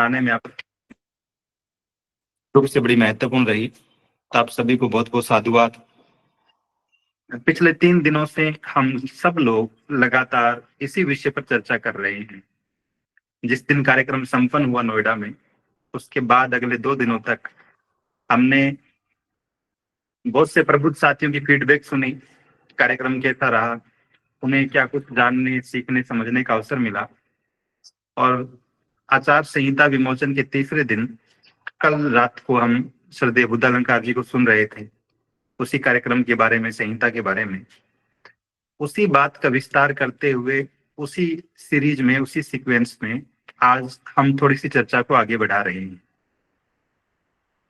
आने में आप रूप से बड़ी महत्वपूर्ण रही। तो आप सभी को बहुत बहुत साधुवाद। पिछले 3 दिनों से हम सब लोग लगातार इसी विषय पर चर्चा कर रहे हैं। जिस दिन कार्यक्रम संपन्न हुआ नोएडा में, उसके बाद अगले 2 दिनों तक हमने बहुत से प्रबुद्ध साथियों की फीडबैक सुनी। कार्यक्रम कैसा रहा, उन्हें क्या कुछ जानने, सीखने, समझने का अवसर मिला। और आचार संहिता विमोचन के तीसरे दिन कल रात को हम श्रद्धेय बुद्धालंकार जी को सुन रहे थे, उसी कार्यक्रम के बारे में, संहिता के बारे में। उसी बात का विस्तार करते हुए उसी सीरीज में, उसी सीक्वेंस में आज हम थोड़ी सी चर्चा को आगे बढ़ा रहे हैं।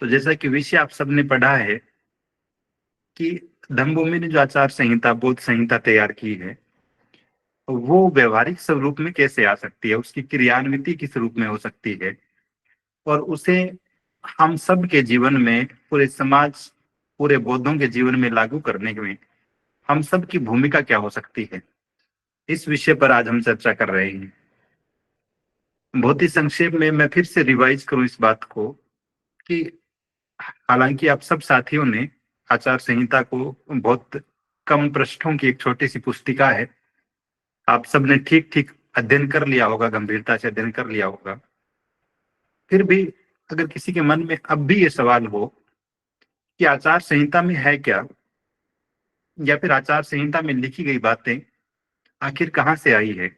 तो जैसा कि विषय आप सबने पढ़ा है कि धम्मभूमि ने जो आचार संहिता, बोध संहिता तैयार की है, वो व्यवहारिक स्वरूप में कैसे आ सकती है, उसकी क्रियान्विति किस रूप में हो सकती है, और उसे हम सब के जीवन में, पूरे समाज, पूरे बौद्धों के जीवन में लागू करने में हम सब की भूमिका क्या हो सकती है, इस विषय पर आज हम चर्चा कर रहे हैं। बहुत ही संक्षेप में मैं फिर से रिवाइज करूं इस बात को कि हालांकि आप सब साथियों ने आचार संहिता को, बहुत कम पृष्ठों की एक छोटी सी पुस्तिका है, आप सब ने ठीक ठीक अध्ययन कर लिया होगा, गंभीरता से अध्ययन कर लिया होगा। फिर भी अगर किसी के मन में अब भी ये सवाल हो कि आचार संहिता में है क्या, या फिर आचार संहिता में लिखी गई बातें आखिर कहाँ से आई है,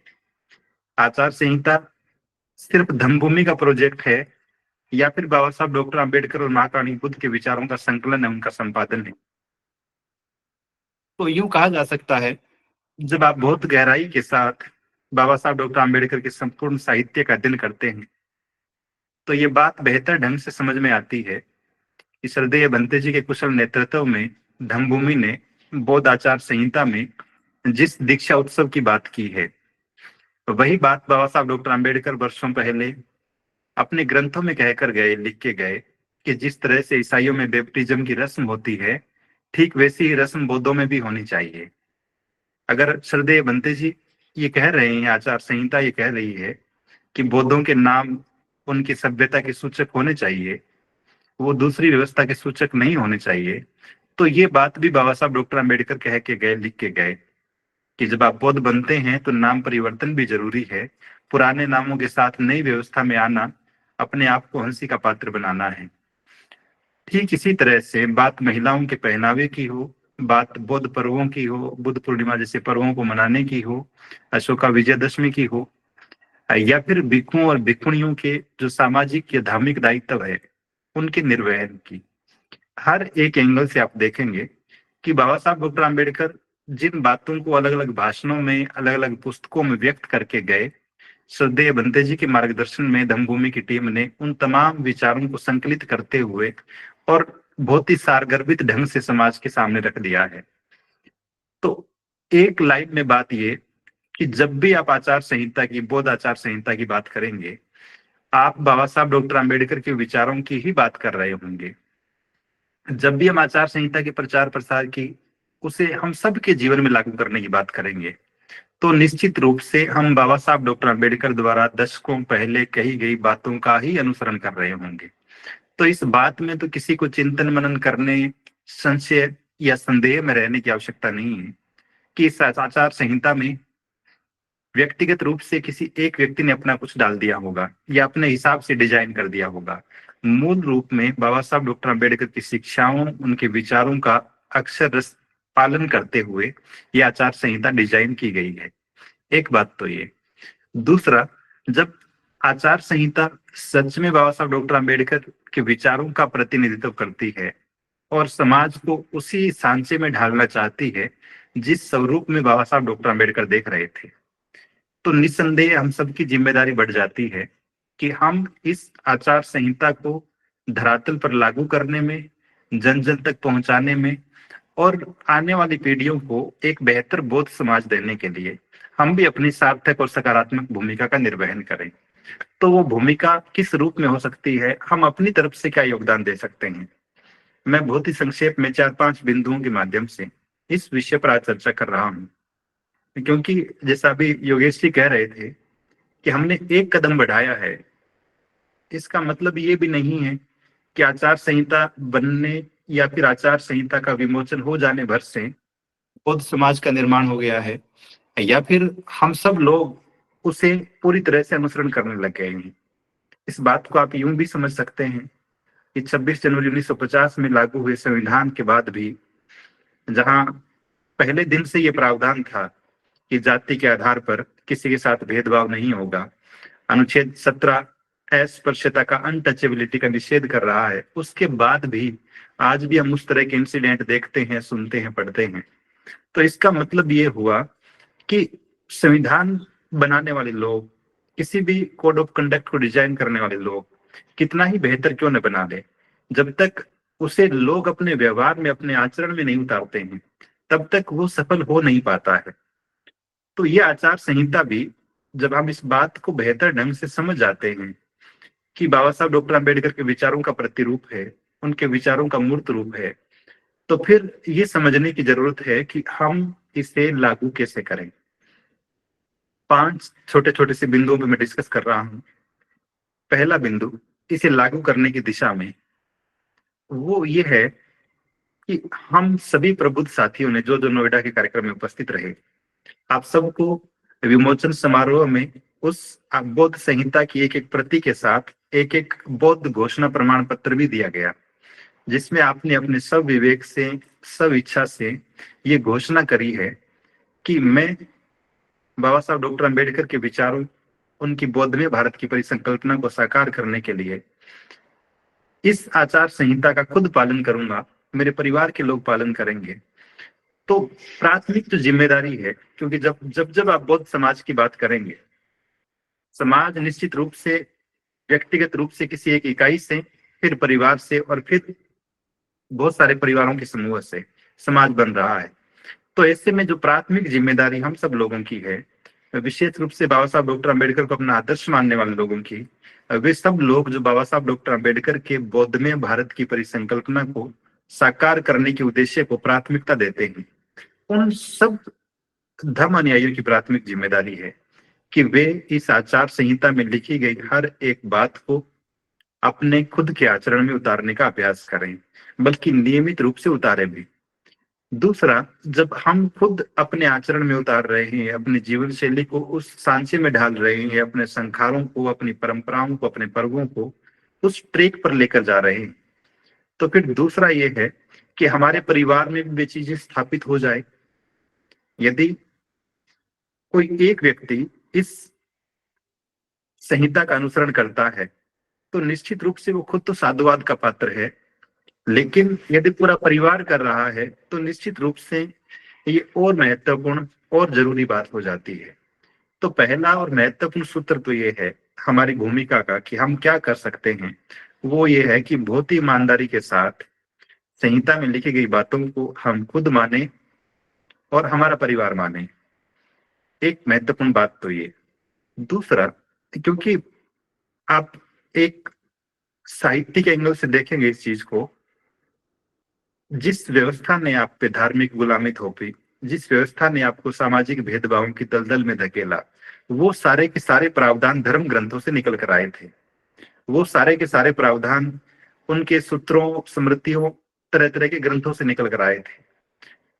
आचार संहिता सिर्फ धम्मभूमि का प्रोजेक्ट है, या फिर बाबा साहब डॉक्टर अंबेडकर और महात्मा गांधी बुद्ध के विचारों का संकलन है, उनका संपादन है। तो यूं कहा जा सकता है, जब आप बहुत गहराई के साथ बाबा साहब डॉक्टर अंबेडकर के संपूर्ण साहित्य का अध्ययन करते हैं, तो ये बात बेहतर ढंग से समझ में आती है कि श्रद्धेय भंते जी के कुशल नेतृत्व में धम्मभूमि ने बौद्ध आचार संहिता में जिस दीक्षा उत्सव की बात की है, वही बात बाबा साहब डॉक्टर अंबेडकर वर्षों पहले अपने ग्रंथों में कहकर गए, लिख के गए कि जिस तरह से ईसाइयों में बैप्टिज्म की रस्म होती है, ठीक वैसी ही रस्म बौद्धों में भी होनी चाहिए। अगर श्रद्धेय भंते जी ये कह रहे हैं, आचार संहिता ये कह रही है कि बौद्धों के नाम उनकी सभ्यता के सूचक होने चाहिए, वो दूसरी व्यवस्था के सूचक नहीं होने चाहिए, तो ये बात भी बाबा साहब डॉक्टर अंबेडकर कह के गए, लिख के गए कि जब आप बौद्ध बनते हैं तो नाम परिवर्तन भी जरूरी है। पुराने नामों के साथ नई व्यवस्था में आना अपने आप को हंसी का पात्र बनाना है। ठीक इसी तरह से बात महिलाओं के पहनावे की हो, बात बौद्ध पर्वों की हो, बुद्ध पूर्णिमा जैसे पर्वों को मनाने की हो, अशोका विजयदशमी की हो, या फिर भिक्षुओं और भिक्षुणियों के जो सामाजिक या धार्मिक दायित्व है, उनके निर्वहन की, हर एक एंगल से आप देखेंगे कि बाबा साहब डॉक्टर आम्बेडकर जिन बातों को अलग अलग भाषणों में, अलग अलग पुस्तकों में व्यक्त करके गए, श्रद्धेय भंते जी के मार्गदर्शन में धम्मभूमि की टीम ने उन तमाम विचारों को संकलित करते हुए और बहुत ही सारगर्भित ढंग से समाज के सामने रख दिया है। तो एक लाइन में बात ये कि जब भी आप आचार संहिता की, बौद्ध आचार संहिता की बात करेंगे, आप बाबा साहब डॉक्टर आम्बेडकर के विचारों की ही बात कर रहे होंगे। जब भी हम आचार संहिता के प्रचार प्रसार की, उसे हम सबके जीवन में लागू करने की बात करेंगे, तो निश्चित रूप से हम बाबा साहब डॉक्टर अंबेडकर द्वारा दशकों पहले कही गई बातों का ही अनुसरण कर रहे होंगे। तो इस बात में तो किसी को चिंतन मनन करने, संशय या संदेह में रहने की आवश्यकता नहीं है कि इस आचार संहिता में व्यक्तिगत रूप से किसी एक व्यक्ति ने अपना कुछ डाल दिया होगा या अपने हिसाब से डिजाइन कर दिया होगा। मूल रूप में बाबा साहब डॉक्टर अंबेडकर की शिक्षाओं, उनके विचारों का अक्षर रस पालन करते हुए यह आचार संहिता डिजाइन की गई है। एक बात तो ये। दूसरा, जब आचार संहिता सच में बाबा साहब डॉक्टर अंबेडकर के विचारों का प्रतिनिधित्व करती है और समाज को उसी सांचे में ढालना चाहती है जिस स्वरूप में बाबा साहब डॉक्टर अंबेडकर देख रहे थे, तो निस्संदेह हम सबकी जिम्मेदारी बढ़ जाती है कि हम इस आचार संहिता को धरातल पर लागू करने में, जन जन तक पहुंचाने में और आने वाली पीढ़ियों को एक बेहतर बोध समाज देने के लिए हम भी अपनी सार्थक और सकारात्मक भूमिका का निर्वहन करें। तो वो भूमिका किस रूप में हो सकती है, हम अपनी तरफ से क्या योगदान दे सकते हैं, मैं बहुत ही संक्षेप में 4-5 बिंदुओं के माध्यम से इस विषय पर आज चर्चा कर रहा हूं। क्योंकि जैसा अभी योगेश जी कह रहे थे कि हमने एक कदम बढ़ाया है, इसका मतलब ये भी नहीं है कि आचार संहिता बनने या फिर आचार संहिता का विमोचन हो जाने भर से बौद्ध समाज का निर्माण हो गया है, या फिर हम सब लोग उसे पूरी तरह से अनुसरण करने लग गए हैं। इस बात को आप यूं भी समझ सकते हैं कि 26 जनवरी 1950 में लागू हुए संविधान के बाद भी, जहां पहले दिन से ये प्रावधान था कि जाति के आधार पर किसी के साथ भेदभाव नहीं होगा, अनुच्छेद 17 अस्पृश्यता का, अनटचेबिलिटी का निषेध कर रहा है, उसके बाद भी आज भी हम उस तरह के इंसिडेंट देखते हैं, सुनते हैं, पढ़ते हैं। तो इसका मतलब ये हुआ कि संविधान बनाने वाले लोग, किसी भी कोड ऑफ कंडक्ट को डिजाइन करने वाले लोग कितना ही बेहतर क्यों न बना ले, जब तक उसे लोग अपने व्यवहार में, अपने आचरण में नहीं उतारते हैं, तब तक वो सफल हो नहीं पाता है। तो ये आचार संहिता भी, जब हम इस बात को बेहतर ढंग से समझ जाते हैं कि बाबा साहब डॉक्टर अम्बेडकर के विचारों का प्रतिरूप है, उनके विचारों का मूर्त रूप है, तो फिर ये समझने की जरूरत है कि हम इसे लागू कैसे करें। 5 छोटे छोटे से बिंदुओं पे मैं डिस्कस कर रहा हूं। पहला बिंदु इसे लागू करने की दिशा में, वो ये है कि हम सभी प्रबुद्ध साथियों ने, जो जो नोएडा के कार्यक्रम में उपस्थित रहे, आप सबको विमोचन समारोह में उस बौद्ध संहिता की एक एक प्रति के साथ एक एक बौद्ध घोषणा प्रमाण पत्र भी दिया गया, जिसमें आपने अपने सब विवेक से, सब इच्छा से ये घोषणा करी है कि मैं बाबा साहब डॉक्टर अम्बेडकर के विचारों, उनकी बौद्धमय भारत की परिसंकल्पना को साकार करने के लिए इस आचार संहिता का खुद पालन करूंगा, मेरे परिवार के लोग पालन करेंगे। तो प्राथमिक जो जिम्मेदारी है, क्योंकि जब जब जब आप बौद्ध समाज की बात करेंगे, समाज निश्चित रूप से व्यक्तिगत रूप से किसी एक इकाई से, फिर परिवार से, और फिर बहुत सारे परिवारों के समूह से समाज बन रहा है। तो ऐसे में जो प्राथमिक जिम्मेदारी हम सब लोगों की है, विशेष रूप से बाबा साहब डॉक्टर अम्बेडकर को अपना आदर्श मानने वाले लोगों की, वे सब लोग जो बाबा साहब डॉक्टर अम्बेडकर के बौद्धमय भारत की परिसंकल्पना को साकार करने के उद्देश्य को प्राथमिकता देते हैं, उन सब धर्म अनुयायियों की प्राथमिक जिम्मेदारी है कि वे इस आचार संहिता में लिखी गई हर एक बात को अपने खुद के आचरण में उतारने का अभ्यास करें, बल्कि नियमित रूप से उतारे भी। दूसरा, जब हम खुद अपने आचरण में उतार रहे हैं, अपने जीवन शैली को उस सांचे में ढाल रहे हैं, अपने संस्कारों को, अपनी परंपराओं को, अपने पर्वों को उस ट्रैक पर लेकर जा रहे हैं, तो फिर दूसरा ये है कि हमारे परिवार में भी वे चीजें स्थापित हो जाए। यदि कोई एक व्यक्ति इस संहिता का अनुसरण करता है, तो निश्चित रूप से वो खुद तो साधुवाद का पात्र है, लेकिन यदि पूरा परिवार कर रहा है, तो निश्चित रूप से ये और महत्वपूर्ण और जरूरी बात हो जाती है। तो पहला और महत्वपूर्ण सूत्र तो ये है हमारी भूमिका का कि हम क्या कर सकते हैं, वो ये है कि बहुत ही ईमानदारी के साथ संहिता में लिखी गई बातों को हम खुद माने और हमारा परिवार माने। एक महत्वपूर्ण बात तो ये। दूसरा, क्योंकि आप एक साहित्यिक एंगल से देखेंगे इस चीज को, जिस व्यवस्था ने आप पे धार्मिक गुलामी थोपी, जिस व्यवस्था ने आपको सामाजिक भेदभावों की दलदल में धकेला, वो सारे के सारे प्रावधान धर्म ग्रंथों से निकल कर आए थे। वो सारे के सारे प्रावधान उनके सूत्रों, स्मृतियों, तरह तरह के ग्रंथों से निकल कर आए थे।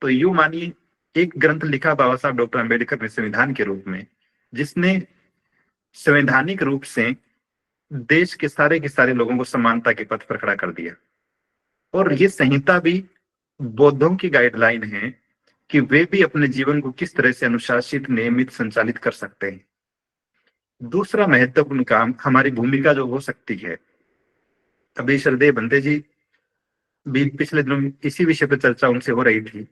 तो यूं मानिए, एक ग्रंथ लिखा बाबा साहब डॉक्टर अम्बेडकर ने संविधान के रूप में, जिसने संवैधानिक रूप से देश के सारे लोगों को समानता के पथ पर खड़ा कर दिया। और ये संहिता भी बौद्धों की गाइडलाइन है कि वे भी अपने जीवन को किस तरह से अनुशासित, नियमित, संचालित कर सकते हैं। दूसरा महत्वपूर्ण काम, हमारी भूमिका जो हो सकती है, अभी श्रद्धेय बंते जी भी पिछले दिनों इसी विषय पर चर्चा उनसे हो रही थी।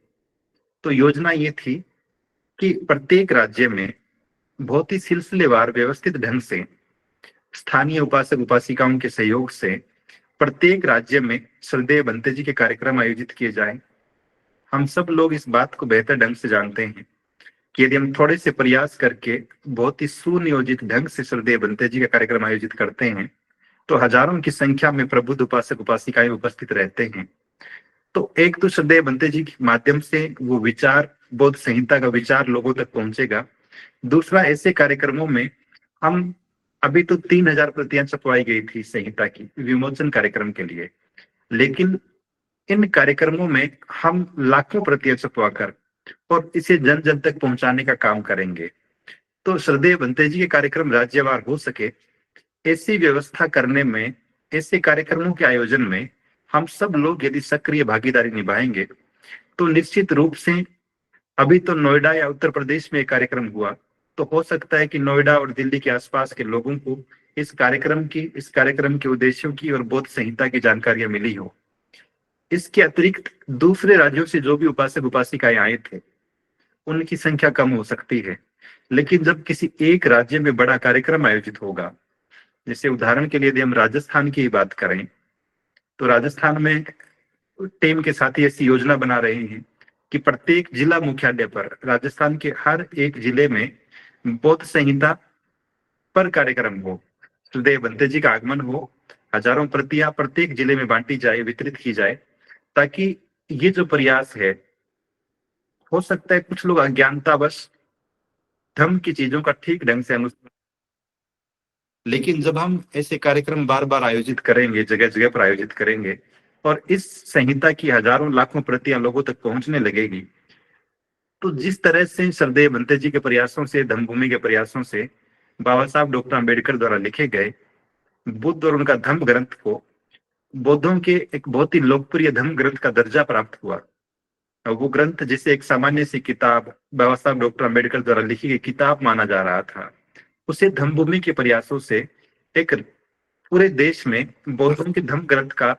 तो योजना ये थी कि प्रत्येक राज्य में बहुत ही सिलसिलेवार, व्यवस्थित ढंग से स्थानीय उपासक उपासिकाओं के सहयोग से प्रत्येक राज्य में श्रद्धेय बंते जी के कार्यक्रम आयोजित किए जाएं। हम सब लोग इस बात को बेहतर ढंग से जानते हैं कि यदि हम थोड़े से प्रयास करके बहुत ही सुनियोजित ढंग से श्रद्धेय बंते जी का कार्यक्रम आयोजित करते हैं, तो हजारों की संख्या में प्रबुद्ध उपासक उपासिकाएं उपस्थित रहते हैं। तो एक तो श्रद्धेय बंते जी के माध्यम से वो विचार, बौद्ध संहिता का विचार लोगों तक पहुंचेगा। दूसरा, ऐसे कार्यक्रमों में हम अभी तो 3,000 प्रतियां छपवाई गई थी संहिता की विमोचन कार्यक्रम के लिए, लेकिन इन कार्यक्रमों में हम लाखों प्रतियां छपवाकर और इसे जन जन तक पहुंचाने का काम करेंगे। तो श्रद्धेय बंते जी के कार्यक्रम राज्यवार हो सके, ऐसी व्यवस्था करने में, ऐसे कार्यक्रमों के आयोजन में हम सब लोग यदि सक्रिय भागीदारी निभाएंगे तो निश्चित रूप से, अभी तो नोएडा या उत्तर प्रदेश में एक कार्यक्रम हुआ, तो हो सकता है कि नोएडा और दिल्ली के आसपास के लोगों को इस कार्यक्रम के उद्देश्यों की और बोध संहिता की जानकारियां मिली हो। इसके अतिरिक्त दूसरे राज्यों से जो भी उपासक उपासिकाएं आए थे, उनकी संख्या कम हो सकती है। लेकिन जब किसी एक राज्य में बड़ा कार्यक्रम आयोजित होगा, जैसे उदाहरण के लिए यदि हम राजस्थान की बात करें, तो राजस्थान में टीम के साथी ऐसी योजना बना रहे हैं कि प्रत्येक जिला मुख्यालय पर, राजस्थान के हर एक जिले में बौद्ध संहिता पर कार्यक्रम हो, हृदय बंते जी का आगमन हो, हजारों प्रतियां प्रत्येक जिले में बांटी जाए, वितरित की जाए, ताकि ये जो प्रयास है, हो सकता है कुछ लोग अज्ञानतावश धर्म की चीजों का ठीक ढंग से अनुसरण, लेकिन जब हम ऐसे कार्यक्रम बार बार आयोजित करेंगे, जगह जगह पर आयोजित करेंगे, और इस संहिता की हजारों लाखों प्रतियां लोगों तक पहुंचने लगेगी, तो जिस तरह से सरदेव बंते जी के प्रयासों से, धम्मभूमि के प्रयासों से बाबा साहब डॉक्टर अम्बेडकर द्वारा लिखे गए बुद्ध और उनका धम्म ग्रंथ को बौद्धों के एक बहुत ही लोकप्रिय धम्म ग्रंथ का दर्जा प्राप्त हुआ, और वो ग्रंथ जिसे एक सामान्य सी किताब, बाबा साहब डॉक्टर अम्बेडकर द्वारा लिखी गई किताब माना जा रहा था, उसे धम्मभूमि के प्रयासों से एक पूरे देश में बौद्धों के धम्म ग्रंथ का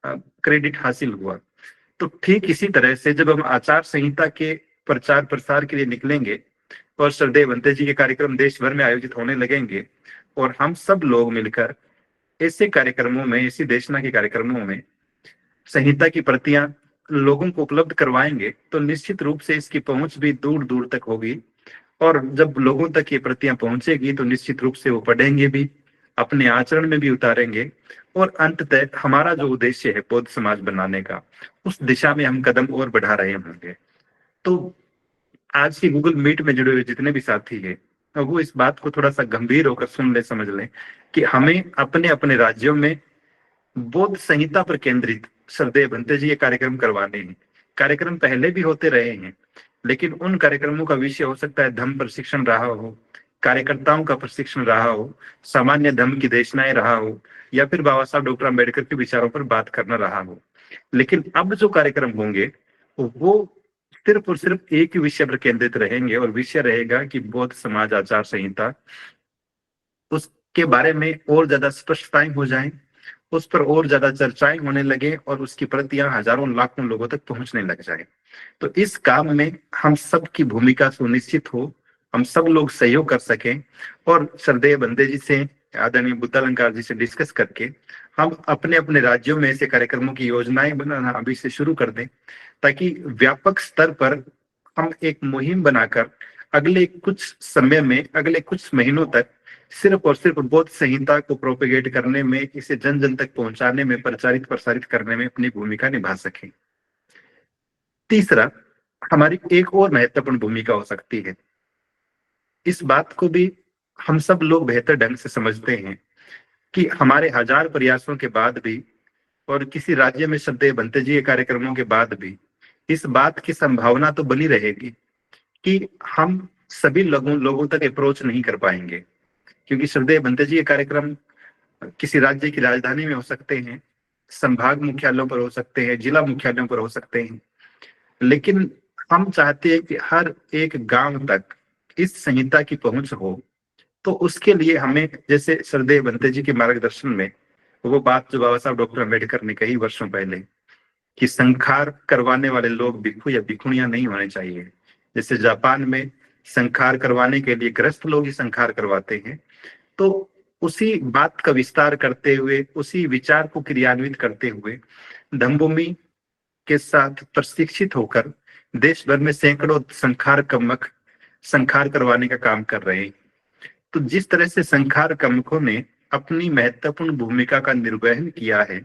क्रेडिट हासिल हुआ। तो ठीक इसी तरह से जब हम आचार संहिता के प्रचार प्रसार के लिए निकलेंगे और श्रद्धेय बंते जी के कार्यक्रम देश भर में आयोजित होने लगेंगे, और हम सब लोग मिलकर ऐसे कार्यक्रमों में, ऐसी देशना के कार्यक्रमों में संहिता की प्रतियां लोगों को उपलब्ध करवाएंगे, तो निश्चित रूप से इसकी पहुंच भी दूर दूर तक होगी। और जब लोगों तक ये प्रतियां पहुंचेगी तो निश्चित रूप से वो पढ़ेंगे भी, अपने आचरण में भी उतारेंगे, और अंततः हमारा जो उद्देश्य है बौद्ध समाज बनाने का, उस दिशा में हम कदम और बढ़ा रहे होंगे। तो आज की गूगल मीट में जुड़े हुए जितने भी साथी हैं, वो इस बात को थोड़ा सा गंभीर होकर सुन ले, समझ लें कि हमें अपने अपने राज्यों में बौद्ध संहिता पर केंद्रित श्रद्धेय भंते जी ये कार्यक्रम करवाने हैं। कार्यक्रम पहले भी होते रहे हैं, लेकिन उन कार्यक्रमों का विषय हो सकता है धम्म प्रशिक्षण रहा हो, कार्यकर्ताओं का प्रशिक्षण रहा हो, सामान्य धम्म की देशनाएं रहा हो, या फिर बाबा साहब डॉक्टर अम्बेडकर के विचारों पर बात करना रहा हो। लेकिन अब जो कार्यक्रम होंगे वो सिर्फ और सिर्फ एक ही विषय पर केंद्रित रहेंगे, और विषय रहेगा कि बौद्ध समाज आचार संहिता, उसके बारे में और ज्यादा स्पष्टताएं हो जाएं, उस पर और ज्यादा चर्चाएं होने लगे, और उसकी प्रतियां हजारों लाखों लोगों तक पहुंचने लग जाए। तो इस काम में हम सब की भूमिका सुनिश्चित हो, हम सब लोग सहयोग कर सकें, और श्रद्धेय बंदे जी से, आदरणीय बुद्धालंकार जी से डिस्कस करके हम अपने अपने राज्यों में ऐसे कार्यक्रमों की योजनाएं बनाना अभी से शुरू कर दें, ताकि व्यापक स्तर पर हम एक मुहिम बनाकर अगले कुछ समय में, अगले कुछ महीनों तक सिर्फ और सिर्फ बौद्ध संहिता को प्रोपेगेट करने में, इसे जन जन तक पहुंचाने में, प्रचारित प्रसारित करने में अपनी भूमिका निभा सकें। तीसरा, हमारी एक और महत्वपूर्ण भूमिका हो सकती है, इस बात को भी हम सब लोग बेहतर ढंग से समझते हैं कि हमारे हजार प्रयासों के बाद भी, और किसी राज्य में श्रद्धेय बंते जी के कार्यक्रमों के बाद भी, इस बात की संभावना तो बनी रहेगी कि हम सभी लोगों तक अप्रोच नहीं कर पाएंगे, क्योंकि श्रद्धेय बंते जी के कार्यक्रम किसी राज्य की राजधानी में हो सकते हैं, संभाग मुख्यालयों पर हो सकते हैं, जिला मुख्यालयों पर हो सकते हैं, लेकिन हम चाहते हैं कि हर एक गांव तक इस संहिता की पहुंच हो। तो उसके लिए हमें, जैसे श्रद्धेय बंते जी के मार्गदर्शन में वो बात जो बाबा साहब डॉक्टर अम्बेडकर ने कही वर्षों पहले, कि संखार करवाने वाले लोग भिक्खु या भिखुणियां नहीं होने चाहिए। जैसे जापान में संखार करवाने के लिए गृहस्थ लोग ही संखार करवाते हैं, तो उसी बात का विस्तार करते हुए, उसी विचार को क्रियान्वित करते हुए धम्मभूमि के साथ प्रशिक्षित होकर देश भर में सैकड़ों संखार कम्मक संखार करवाने का काम कर रहे हैं। तो जिस तरह से संखार कम्मकों ने अपनी महत्वपूर्ण भूमिका का निर्वहन किया है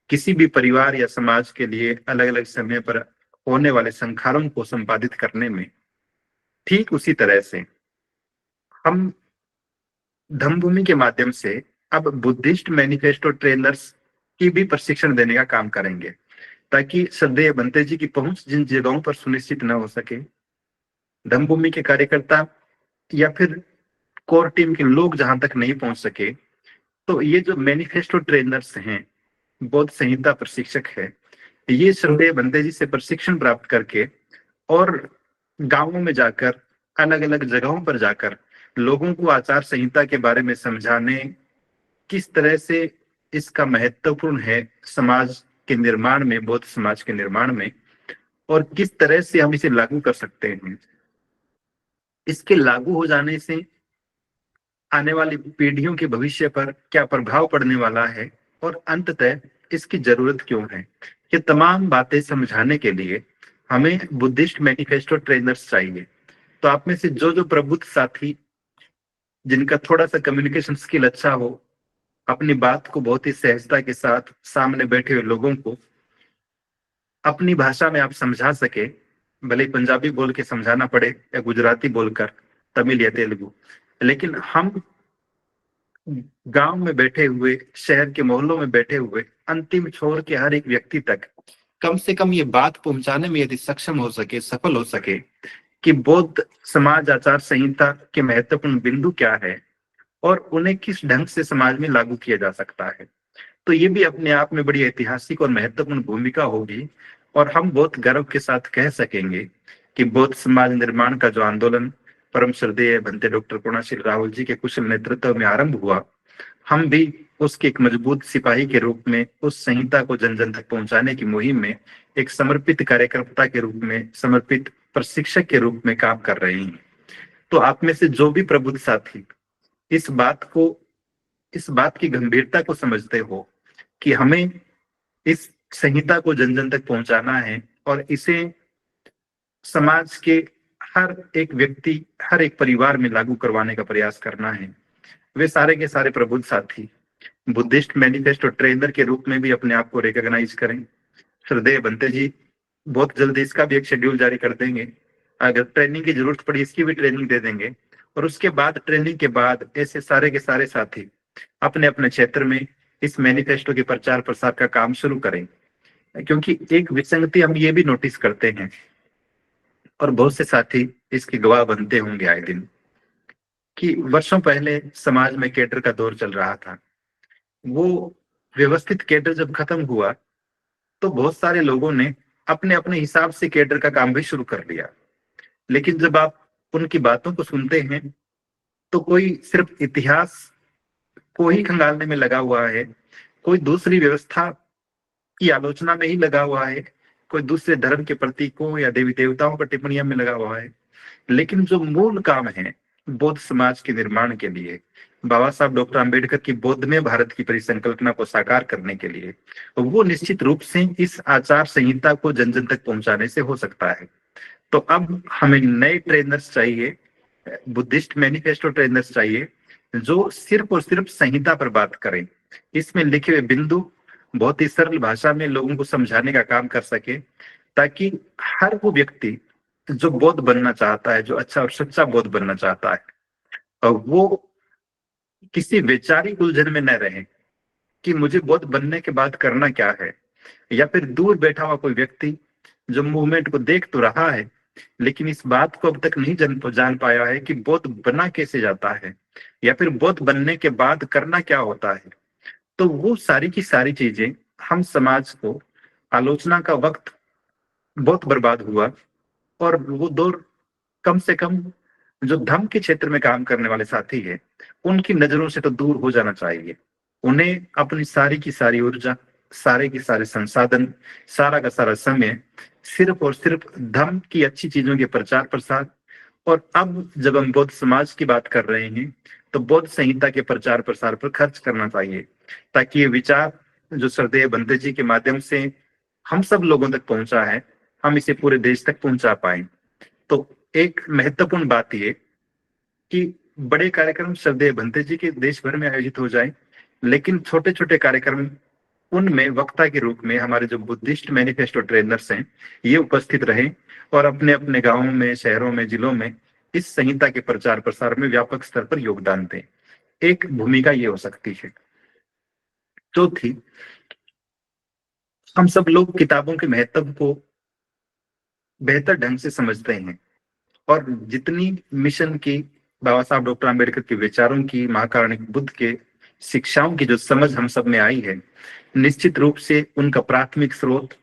किसी भी परिवार या समाज के लिए अलग अलग समय पर होने वाले संखारों को संपादित करने में, ठीक उसी तरह से हम धम्मभूमि के माध्यम से अब बुद्धिस्ट मैनिफेस्टो ट्रेनर्स की भी प्रशिक्षण देने का काम करेंगे, ताकि श्रद्धेय बंते जी की पहुंच जिन जगहों पर सुनिश्चित न हो सके, धम्मभूमि के कार्यकर्ता या फिर कोर टीम के लोग जहां तक नहीं पहुंच सके, तो ये जो मैनिफेस्टो ट्रेनर्स हैं, बौद्ध संहिता प्रशिक्षक है, ये श्रद्धेय बंते जी से प्रशिक्षण प्राप्त करके और गांवों में जाकर, अलग अलग जगहों पर जाकर लोगों को आचार संहिता के बारे में समझाने, किस तरह से इसका महत्वपूर्ण है समाज के निर्माण में, बौद्ध समाज के निर्माण में, और किस तरह से हम इसे लागू कर सकते हैं। इसके लागू हो जाने से आने वाली पीढ़ियों के भविष्य पर क्या प्रभाव पड़ने वाला है और अंततः इसकी जरूरत क्यों है, ये तमाम बातें समझाने के लिए हमें बुद्धिस्ट मैनिफेस्टो ट्रेनर्स चाहिए। तो आप में से जो जो प्रबुद्ध साथी जिनका थोड़ा सा कम्युनिकेशन स्किल अच्छा हो, अपनी बात को बहुत ही सहजता के साथ सामने बैठे हुए लोगों को अपनी भाषा में आप समझा सके, भले ही पंजाबी बोल के समझाना पड़े या गुजराती बोलकर, तमिल या तेलुगु, लेकिन हम गांव में बैठे हुए, शहर के मोहल्लों में बैठे हुए, अंतिम छोर के हर एक व्यक्ति तक कम से कम ये बात पहुंचाने में यदि सक्षम हो सके, सफल हो सके कि बौद्ध समाज आचार संहिता के महत्वपूर्ण बिंदु क्या है और उन्हें किस ढंग से समाज में लागू किया जा सकता है, तो ये भी अपने आप में बड़ी ऐतिहासिक और महत्वपूर्ण भूमिका होगी। और हम बहुत गर्व के साथ कह सकेंगे कि बौद्ध समाज निर्माण का जो आंदोलन परम श्रद्धेय भंते डॉक्टर पूर्णाश्री राहुल जी के कुशल नेतृत्व में आरंभ हुआ, हम भी उसके एक मजबूत सिपाही के रूप में उस संहिता को जन जन तक पहुंचाने की मुहिम में एक समर्पित कार्यकर्ता के रूप में, समर्पित प्रशिक्षक के रूप में काम कर रहे हैं। तो आप में से जो भी प्रबुद्ध साथी इस बात को, इस बात की गंभीरता को समझते हो कि हमें इस संहिता को जन जन तक पहुंचाना है और इसे समाज के हर एक व्यक्ति, हर एक परिवार में लागू करवाने का प्रयास करना है, वे सारे के सारे प्रबुद्ध साथी बुद्धिस्ट मैनिफेस्टो ट्रेनर के रूप में भी अपने आप को रिकॉग्नाइज करें। श्रद्धेय बंते जी बहुत जल्दी इसका भी एक शेड्यूल जारी कर देंगे, अगर ट्रेनिंग की जरूरत पड़ी इसकी भी ट्रेनिंग दे देंगे, और उसके बाद ट्रेनिंग के बाद ऐसे सारे के सारे साथी अपने अपने क्षेत्र में इस मैनिफेस्टो के प्रचार प्रसार का काम शुरू करें। क्योंकि एक विसंगति हम ये भी नोटिस करते हैं, और बहुत से साथी इसके गवाह बनते होंगे आए दिन, कि वर्षों पहले समाज में कैडर का दौर चल रहा था। वो व्यवस्थित कैडर जब खत्म हुआ तो बहुत सारे लोगों ने अपने अपने हिसाब से कैडर का काम भी शुरू कर लिया, लेकिन जब आप उनकी बातों को सुनते हैं तो कोई सिर्फ इतिहास को ही खंगालने में लगा हुआ है, कोई दूसरी व्यवस्था की आलोचना में ही लगा हुआ है, कोई दूसरे धर्म के प्रतीकों या देवी देवताओं पर टिप्पणियां में लगा हुआ है। लेकिन जो मूल काम है बौद्ध समाज के निर्माण के लिए, बाबा साहब डॉक्टर अंबेडकर की बौद्धमय भारत की परिसंकल्पना को साकार करने के लिए, वो निश्चित रूप से इस आचार संहिता को जन जन तक पहुंचाने से हो सकता है। तो अब हमें नए ट्रेनर्स चाहिए, बुद्धिस्ट मैनिफेस्टो ट्रेनर्स चाहिए, जो सिर्फ और सिर्फ संहिता पर बात करें, इसमें लिखे हुए बिंदु बहुत ही सरल भाषा में लोगों को समझाने का काम कर सके, ताकि हर वो व्यक्ति जो बौद्ध बनना चाहता है, जो अच्छा और सच्चा बौद्ध बनना चाहता है, और वो किसी वैचारिक उलझन में न रहे कि मुझे बौद्ध बनने के बाद करना क्या है, या फिर दूर बैठा हुआ कोई व्यक्ति जो मूवमेंट को देख तो रहा है लेकिन इस बात को अब तक नहीं जान पाया है कि बौद्ध बना कैसे जाता है, या फिर बौद्ध बनने के बाद करना क्या होता है। तो वो सारी की सारी चीजें हम समाज को, आलोचना का वक्त बहुत बर्बाद हुआ, और वो दौर कम से कम जो धर्म के क्षेत्र में काम करने वाले साथी हैं उनकी नजरों से तो दूर हो जाना चाहिए। उन्हें अपनी सारी की सारी ऊर्जा, सारे के सारे संसाधन, सारा का सारा समय सिर्फ और सिर्फ धर्म की अच्छी चीजों के प्रचार प्रसार, और अब जब हम बौद्ध समाज की बात कर रहे हैं तो बौद्ध संहिता के प्रचार प्रसार पर खर्च करना चाहिए, ताकि ये विचार जो श्रद्धेय बंते जी के माध्यम से हम सब लोगों तक पहुंचा है, हम इसे पूरे देश तक पहुंचा पाए। तो एक महत्वपूर्ण बात ये कि बड़े कार्यक्रम श्रद्धेय बंते जी के देश भर में आयोजित हो जाए, लेकिन छोटे छोटे कार्यक्रम, उनमें वक्ता के रूप में हमारे जो बुद्धिस्ट मैनिफेस्टो ट्रेनर्स हैं ये उपस्थित रहे और अपने अपने गांवों में, शहरों में, जिलों में इस संहिता के प्रचार प्रसार में व्यापक स्तर पर योगदान दें। एक भूमिका ये हो सकती है। चौथी, हम सब लोग किताबों के महत्व को बेहतर ढंग से समझते हैं, और जितनी मिशन की, बाबा साहब डॉक्टर आम्बेडकर के विचारों की, महाकारुणिक बुद्ध के शिक्षाओं की जो समझ हम सब में आई है, निश्चित रूप से उनका प्राथमिक स्रोत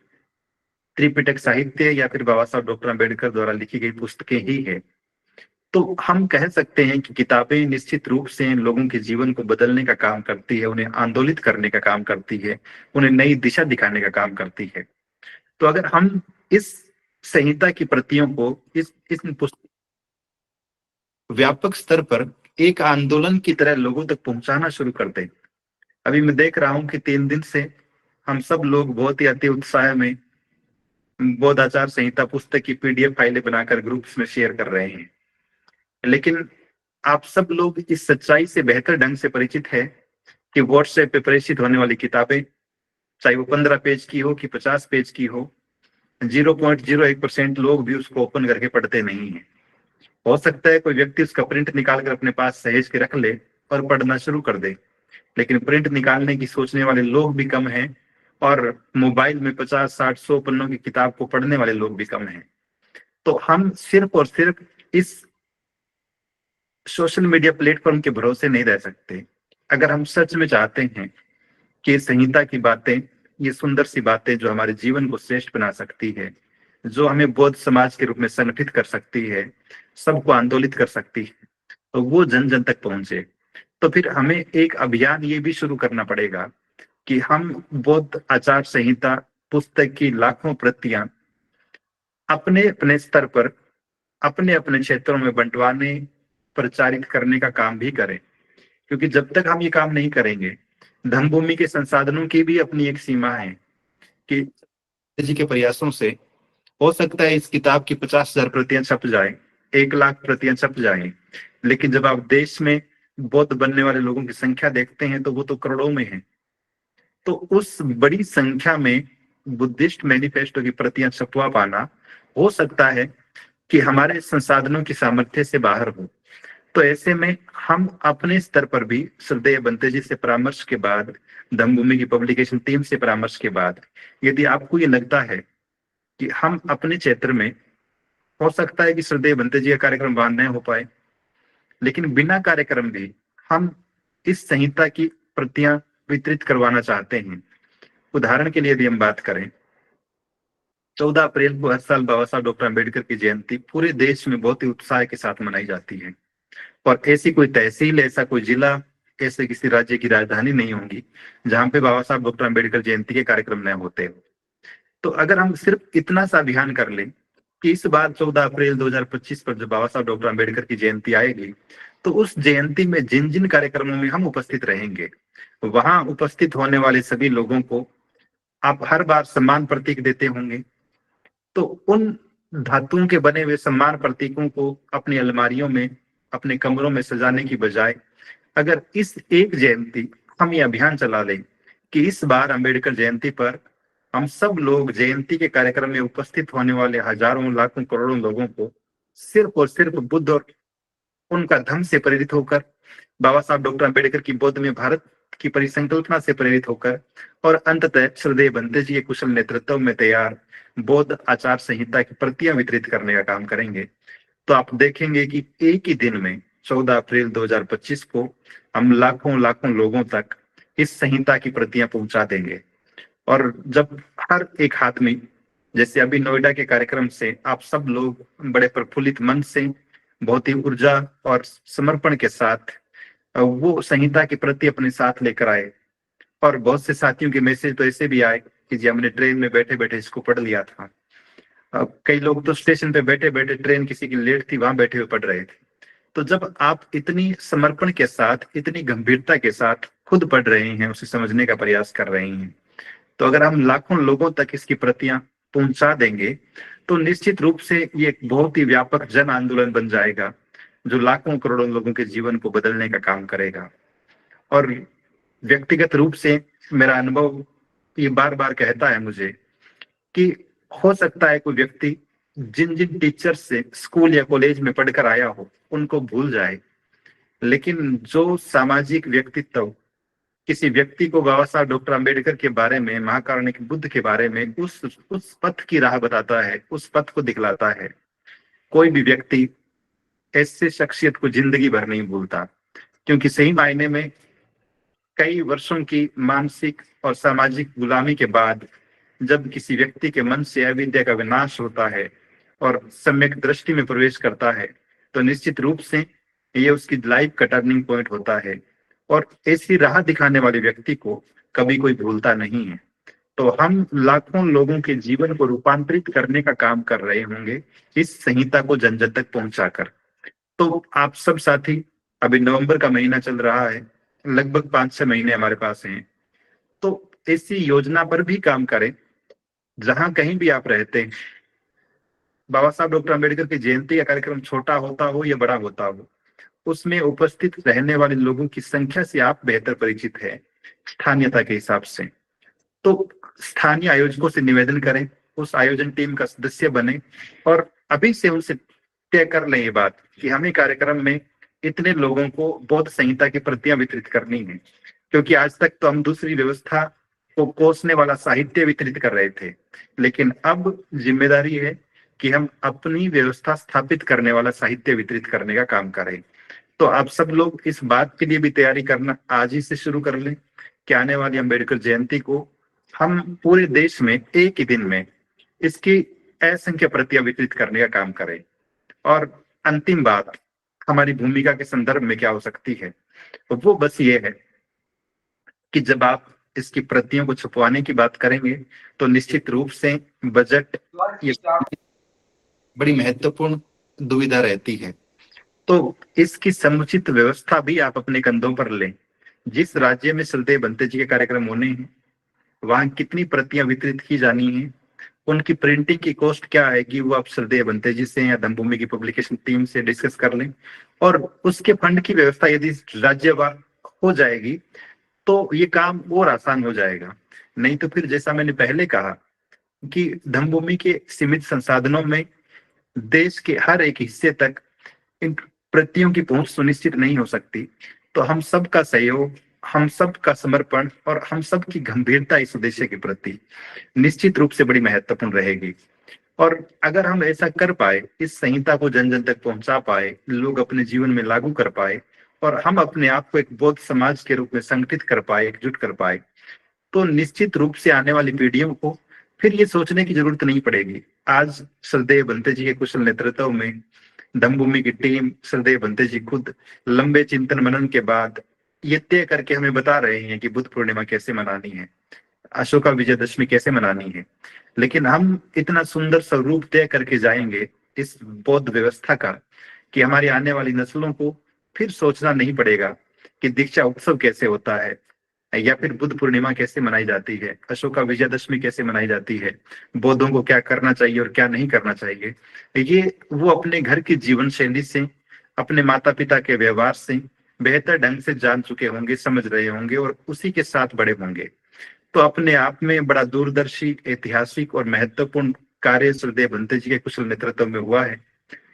त्रिपिटक साहित्य या फिर बाबा साहब डॉक्टर आम्बेडकर द्वारा लिखी गई पुस्तकें ही है। तो हम कह सकते हैं कि किताबें निश्चित रूप से लोगों के जीवन को बदलने का काम करती है, उन्हें आंदोलित करने का काम करती है, उन्हें नई दिशा दिखाने का काम करती है। तो अगर हम इस संहिता की प्रतियों को इस पुस्तक व्यापक स्तर पर एक आंदोलन की तरह लोगों तक पहुंचाना शुरू कर दें। अभी मैं देख रहा हूं कि 3 दिन से हम सब लोग बहुत ही अति उत्साह में बौद्ध आचार संहिता पुस्तक की पीडीएफ फाइलें बनाकर ग्रुप्स में शेयर कर रहे हैं। लेकिन आप सब लोग इस सच्चाई से बेहतर ढंग से परिचित है कि व्हाट्सएप पे प्रेषित होने वाली किताबें, चाहे वो 15 पेज की हो कि 50 पेज की हो, 0.01% लोग भी उसको ओपन करके पढ़ते नहीं है। हो सकता है कोई व्यक्ति उसका प्रिंट निकाल कर अपने पास सहेज के रख ले और पढ़ना शुरू कर दे, लेकिन प्रिंट निकालने की सोचने वाले लोग भी कम हैं, और मोबाइल में 50, 60, 100 पन्नों की किताब को पढ़ने वाले लोग भी कम हैं। तो हम सिर्फ और सिर्फ इस सोशल मीडिया प्लेटफॉर्म के भरोसे नहीं रह सकते। अगर हम सच में चाहते हैं कि संहिता की बातें, ये सुंदर सी बातें जो हमारे जीवन को श्रेष्ठ बना सकती है, जो हमें बौद्ध समाज के रूप में संगठित कर सकती है, सबको आंदोलित कर सकती है, तो वो जन जन तक पहुंचे, तो फिर हमें एक अभियान ये भी शुरू करना पड़ेगा कि हम बौद्ध आचार संहिता पुस्तक की लाखों प्रतियां अपने अपने स्तर पर, अपने अपने क्षेत्रों में बंटवाने, प्रचारित करने का काम भी करें। क्योंकि जब तक हम ये काम नहीं करेंगे, धनभूमि के संसाधनों की भी अपनी एक सीमा है कि जी के प्रयासों से हो सकता है इस किताब की 50,000 प्रतियां छप जाए, 1 लाख प्रतियां छप जाए, लेकिन जब आप देश में बौद्ध बनने वाले लोगों की संख्या देखते हैं तो वो तो करोड़ों में है। तो उस बड़ी संख्या में बुद्धिस्ट मैनिफेस्टो की प्रतियां छपवा पाना हो सकता है कि हमारे संसाधनों की सामर्थ्य से बाहर हो। तो ऐसे में हम अपने स्तर पर भी श्रद्धेय बंते जी से परामर्श के बाद, धम्मभूमि की पब्लिकेशन टीम से परामर्श के बाद, यदि आपको ये लगता है कि हम अपने क्षेत्र में, हो सकता है कि श्रद्धेय बंते जी का कार्यक्रम वहां न हो पाए, लेकिन बिना कार्यक्रम भी हम इस संहिता की प्रतियां वितरित करवाना चाहते हैं। उदाहरण के लिए यदि हम बात करें, 14 अप्रैल को हर साल बाबा साहब डॉक्टर अम्बेडकर की जयंती पूरे देश में बहुत ही उत्साह के साथ मनाई जाती है, और ऐसी कोई तहसील, ऐसा कोई जिला, ऐसे किसी राज्य की राजधानी नहीं होगी जहां पे बाबा साहब डॉक्टर अम्बेडकर जयंती के कार्यक्रम न होते हो। तो अगर हम सिर्फ इतना सा अभियान कर लें कि इस बार 14 अप्रैल 2025 पर जब बाबा साहब डॉक्टर अम्बेडकर की जयंती आएगी, तो उस जयंती में जिन जिन कार्यक्रमों में हम उपस्थित रहेंगे, वहां उपस्थित होने वाले सभी लोगों को आप हर बार सम्मान प्रतीक देते होंगे। तो उन धातुओं के बने हुए सम्मान प्रतीकों को अपनी अलमारियों में, अपने कमरों में सजाने की बजाय, अगर इस एक जयंती हम ये अभियान चला लें कि इस बार अंबेडकर जयंती पर हम सब लोग जयंती के कार्यक्रम में उपस्थित होने वाले हजारों, लाखों, करोड़ों लोगों को सिर्फ और सिर्फ बुद्ध और उनका धम्म से प्रेरित होकर, बाबा साहब डॉक्टर अम्बेडकर की बौद्ध में भारत की परिसंकल्पना से प्रेरित होकर, और अंततः श्रद्धेय बंते जी के कुशल नेतृत्व में तैयार बौद्ध आचार संहिता की प्रतियां वितरित करने का काम करेंगे, तो आप देखेंगे कि एक ही दिन में 14 अप्रैल 2025 को हम लाखों लाखों लोगों तक इस संहिता की प्रतियां पहुंचा देंगे। और जब हर एक आदमी, जैसे अभी नोएडा के कार्यक्रम से आप सब लोग बड़े प्रफुल्लित मन से, बहुत ही ऊर्जा और समर्पण के साथ वो संहिता की प्रति अपने साथ लेकर आए, और बहुत से साथियों के मैसेज तो ऐसे भी आए कि जी हमने ट्रेन में बैठे बैठे इसको पढ़ लिया था। कई लोग तो स्टेशन पे बैठे बैठे, ट्रेन किसी की लेट थी वहां बैठे हुए पढ़ रहे थे। तो जब आप इतनी समर्पण के साथ, इतनी गंभीरता के साथ खुद पढ़ रहे हैं, उसे समझने का प्रयास कर रहे हैं, तो अगर हम लाखों लोगों तक इसकी प्रतियां पहुंचा देंगे, तो निश्चित रूप से ये एक बहुत ही व्यापक जन आंदोलन बन जाएगा जो लाखों करोड़ों लोगों के जीवन को बदलने का काम करेगा। और व्यक्तिगत रूप से मेरा अनुभव ये बार बार कहता है मुझे कि हो सकता है कोई व्यक्ति जिन जिन टीचर से स्कूल या कॉलेज में पढ़कर आया हो उनको भूल जाए, लेकिन जो सामाजिक व्यक्तित्व किसी व्यक्ति को बाबा साहब डॉक्टर अंबेडकर के बारे में, महाकारुणिक बुद्ध के बारे में उस पथ की राह बताता है, उस पथ को दिखलाता है, कोई भी व्यक्ति ऐसे शख्सियत को जिंदगी भर नहीं भूलता। क्योंकि सही मायने में कई वर्षों की मानसिक और सामाजिक गुलामी के बाद जब किसी व्यक्ति के मन से अविद्या का विनाश होता है और सम्यक दृष्टि में प्रवेश करता है, तो निश्चित रूप से ये उसकी लाइफ का टर्निंग पॉइंट होता है। और ऐसी राह दिखाने वाले व्यक्ति को कभी कोई भूलता नहीं है। तो हम लाखों लोगों के जीवन को रूपांतरित करने का काम कर रहे होंगे इस संहिता को जन जन तक पहुंचाकर। तो आप सब साथी, अभी नवंबर का महीना चल रहा है, लगभग 5-6 महीने हमारे पास हैं, तो ऐसी योजना पर भी काम करें जहां कहीं भी आप रहते हैं। बाबा साहब डॉक्टर अंबेडकर की जयंती का कार्यक्रम छोटा होता हो या बड़ा होता हो, उसमें उपस्थित रहने वाले लोगों की संख्या से आप बेहतर परिचित है स्थानीयता के हिसाब से। तो स्थानीय आयोजकों से निवेदन करें, उस आयोजन टीम का सदस्य बने और अभी से उनसे तय कर लें ये बात कि हमें कार्यक्रम में इतने लोगों को बौद्ध संहिता की प्रतियां वितरित करनी है। क्योंकि आज तक तो हम दूसरी व्यवस्था को कोसने वाला साहित्य वितरित कर रहे थे, लेकिन अब जिम्मेदारी है कि हम अपनी व्यवस्था स्थापित करने वाला साहित्य वितरित करने का काम करें। तो आप सब लोग इस बात के लिए भी तैयारी करना आज ही से शुरू कर लें कि आने वाली अंबेडकर जयंती को हम पूरे देश में एक ही दिन में इसकी असंख्य प्रतियां वितरित करने का काम करें। और अंतिम बात हमारी भूमिका के संदर्भ में क्या हो सकती है, तो वो बस ये है कि जब आप इसकी प्रतियों को छुपवाने की बात करेंगे तो निश्चित रूप से बजट ये बड़ी महत्वपूर्ण दुविधा रहती है। तो इसकी समुचित व्यवस्था भी आप अपने कंधों पर लें। जिस राज्य में श्रद्धेय बंते जी के कार्यक्रम होने हैं, वहां कितनी प्रतियां वितरित की जानी है, उनकी प्रिंटिंग की कॉस्ट क्या आएगी, वो आप श्रद्धेय बंते जी से या धम्मभूमि की पब्लिकेशन टीम से डिस्कस कर लें। और उसके फंड की व्यवस्था यदि राज्यवार हो जाएगी तो ये काम और आसान हो जाएगा। नहीं तो फिर जैसा मैंने पहले कहा कि धम्मभूमि के सीमित संसाधनों में देश के हर एक हिस्से तक इन प्रतियों की पहुंच सुनिश्चित नहीं हो सकती। तो हम सबका सहयोग, हम सबका समर्पण और हम सब की गंभीरता इस उद्देश्य के प्रति निश्चित रूप से बड़ी महत्वपूर्ण रहेगी। और अगर हम ऐसा कर पाए, इस संहिता को जन जन तक पहुंचा पाए, लोग अपने जीवन में लागू कर पाए और हम अपने आप को एक बौद्ध समाज के रूप में संगठित कर पाए, एकजुट कर पाए, तो निश्चित रूप से आने वाली पीढ़ियों को फिर ये सोचने की जरूरत नहीं पड़ेगी। आज श्रद्धेय बंते जी के कुशल नेतृत्व में धम्मभूमि की टीम, श्रद्धेय बंते जी खुद लंबे चिंतन मनन के बाद ये तय करके हमें बता रहे हैं कि बुद्ध पूर्णिमा कैसे मनानी है, अशोका विजयदशमी कैसे मनानी है। लेकिन हम इतना सुंदर स्वरूप तय करके जाएंगे इस बौद्ध व्यवस्था का कि हमारी आने वाली नस्लों को फिर सोचना नहीं पड़ेगा कि दीक्षा उत्सव कैसे होता है या फिर बुद्ध पूर्णिमा कैसे मनाई जाती है, अशोका विजयदशमी कैसे मनाई जाती है, बौद्धों को क्या करना चाहिए और क्या नहीं करना चाहिए। ये वो अपने घर की जीवन शैली से, अपने माता पिता के व्यवहार से बेहतर ढंग से जान चुके होंगे, समझ रहे होंगे और उसी के साथ बड़े होंगे। तो अपने आप में बड़ा दूरदर्शी, ऐतिहासिक और महत्वपूर्ण कार्य श्रद्धेय बंते जी के कुशल नेतृत्व में हुआ है।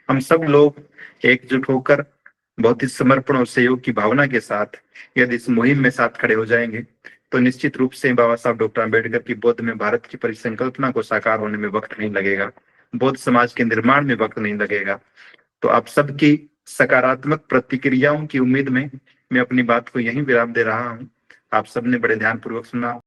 हम सब लोग एकजुट होकर बहुत ही समर्पण और सहयोग की भावना के साथ यदि इस मुहिम में साथ खड़े हो जाएंगे तो निश्चित रूप से बाबा साहब डॉक्टर अंबेडकर की बौद्ध में भारत की परिसंकल्पना को साकार होने में वक्त नहीं लगेगा, बौद्ध समाज के निर्माण में वक्त नहीं लगेगा। तो आप सबकी सकारात्मक प्रतिक्रियाओं की उम्मीद में मैं अपनी बात को यहीं विराम दे रहा हूँ। आप सबने बड़े ध्यानपूर्वक सुना।